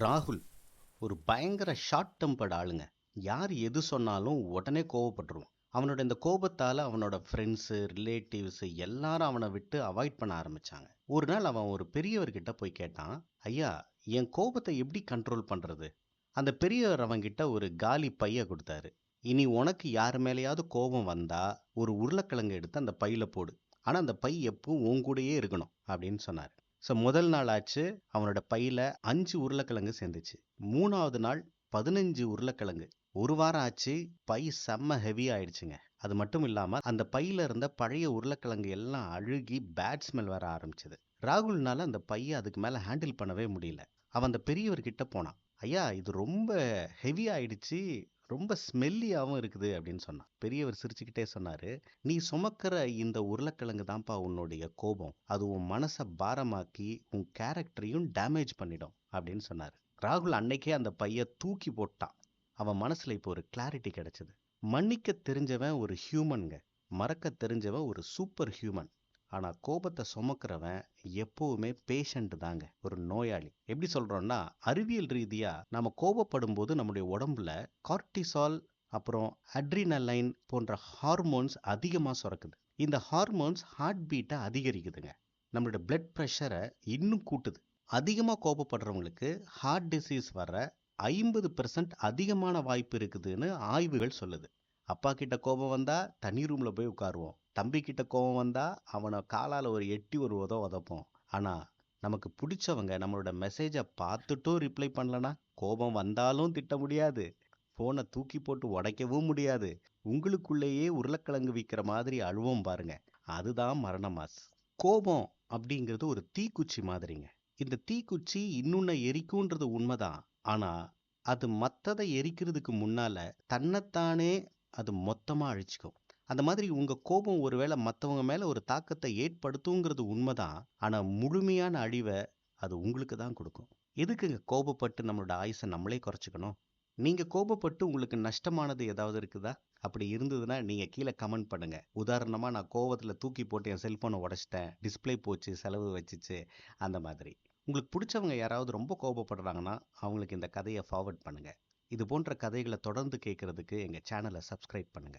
ராகுல் ஒரு பயங்கர ஷார்ட் டெம்பர்ட் ஆளுங்க. யார் எது சொன்னாலும் உடனே கோவப்பட்டுருவான். அவனோட இந்த கோபத்தால் அவனோட ஃப்ரெண்ட்ஸு ரிலேட்டிவ்ஸு எல்லாரும் அவனை விட்டு அவாய்ட் பண்ண ஆரம்பிச்சாங்க. ஒரு நாள் அவன் ஒரு பெரியவர்கிட்ட போய் கேட்டான், ஐயா, என் கோபத்தை எப்படி கண்ட்ரோல் பண்ணுறது? அந்த பெரியவர் அவன்கிட்ட ஒரு காலி பைய கொடுத்தாரு. இனி உனக்கு யார் மேலேயாவது கோபம் வந்தா ஒரு உருளைக்கிழங்கு எடுத்து அந்த பையில போடு. ஆனால் அந்த பை எப்பவும் உன் கூடயே இருக்கணும் அப்படின்னு சொன்னார். ஸோ முதல் நாள் ஆச்சு, அவனோட பையில 5 உருளைக்கிழங்கு சேர்ந்துச்சு. 3வது நாள் 15 உருளைக்கிழங்கு. ஒரு வாரம் ஆச்சு, பை செம்ம ஹெவி ஆயிடுச்சுங்க. அது மட்டும் இல்லாம அந்த பையில இருந்த பழைய உருளைக்கிழங்கு எல்லாம் அழுகி பேட் ஸ்மெல் வர ஆரம்பிச்சது. ராகுல்னால அந்த பையை அதுக்கு மேல ஹேண்டில் பண்ணவே முடியல. அவன் அந்த பெரியவர்கிட்ட போனான். ஐயா, இது ரொம்ப ஹெவி ஆயிடுச்சு, ரொம்ப ஸ்மெல்லியாகவும் இருக்குது அப்படின்னு சொன்னான். பெரியவர் சிரிச்சுக்கிட்டே சொன்னாரு, நீ சுமக்கிற இந்த உருளைக்கிழங்கு தான்ப்பா உன்னுடைய கோபம். அது உன் மனசை பாரமாக்கி உன் கேரக்டரையும் டேமேஜ் பண்ணிடும் அப்படின்னு சொன்னார். ராகுல் அன்னைக்கே அந்த பைய தூக்கி போட்டான். அவன் மனசுல இப்போ ஒரு கிளாரிட்டி கிடைச்சது. மன்னிக்க தெரிஞ்சவன் ஒரு ஹியூமன்ங்க, மறக்க தெரிஞ்சவன் ஒரு சூப்பர் ஹியூமன். ஆனா கோபத்தை சுமக்கிறவன் எப்பவுமே பேஷண்ட் தாங்க, ஒரு நோயாளி. எப்படி சொல்றோம்னா, அறிவியல் ரீதியா நாம கோபப்படும் போது நம்முடைய உடம்புல கார்டிசால் அப்புறம் அட்ரினலைன் போன்ற ஹார்மோன்ஸ் அதிகமா சுரக்குது. இந்த ஹார்மோன்ஸ் ஹார்ட் பீட்டை அதிகரிக்குதுங்க, நம்மளோட பிளட் ப்ரெஷரை இன்னும் கூட்டுது. அதிகமாக கோபப்படுறவங்களுக்கு ஹார்ட் டிசீஸ் வர 50% அதிகமான வாய்ப்பு இருக்குதுன்னு ஆய்வுகள் சொல்லுது. அப்பா கிட்ட கோபம் வந்தா தனி ரூம்ல போய் உட்காருவோம். தம்பி கிட்ட கோபம் வந்தா அவனை காலால் ஒரு எட்டி ஒரு உதப்போம். ஆனா நமக்கு பிடிச்சவங்க நம்மளோட மெசேஜை பார்த்துட்டும் ரிப்ளை பண்ணலனா கோபம் வந்தாலும் திட்ட முடியாது, ஃபோனை தூக்கி போட்டு உடைக்கவும் முடியாது. உங்களுக்குள்ளேயே உருளைக்கிழங்கு விற்கிற மாதிரி அழுவோம் பாருங்க, அதுதான் மரண மாஸ். கோபம் அப்படிங்கிறது ஒரு தீக்குச்சி மாதிரிங்க. இந்த தீக்குச்சி இன்னொன்னு எரிக்கும்ன்றது உண்மைதான். ஆனா அது மற்றதை எரிக்கிறதுக்கு முன்னால தன்னைத்தானே அது மொத்தமா அழிச்சுக்கும். அந்த மாதிரி உங்க கோபம் ஒருவேளை மற்றவங்க மேல ஒரு தாக்கத்தை ஏற்படுத்துங்கிறது உண்மைதான். ஆனா முழுமையான அழிவை அது உங்களுக்கு தான் கொடுக்கும். எதுக்குங்க கோபப்பட்டு நம்மளோட ஆயுசை நம்மளே குறைச்சிக்கணும்? நீங்க கோபப்பட்டு உங்களுக்கு நஷ்டமானது ஏதாவது இருக்குதா? அப்படி இருந்ததுன்னா நீங்க கீழே கமெண்ட் பண்ணுங்க. உதாரணமா, நான் கோவத்துல தூக்கி போட்டு என் செல்போனை உடைச்சிட்டேன், டிஸ்பிளே போச்சு, செலவு வச்சுச்சு, அந்த மாதிரி. உங்களுக்கு பிடிச்சவங்க யாராவது ரொம்ப கோபப்படுறாங்கன்னா அவங்களுக்கு இந்த கதையை ஃபார்வர்ட் பண்ணுங்க. இது போன்ற கதைகளை தொடர்ந்து கேட்கறதுக்கு எங்க சேனலை சப்ஸ்கிரைப் பண்ணுங்க.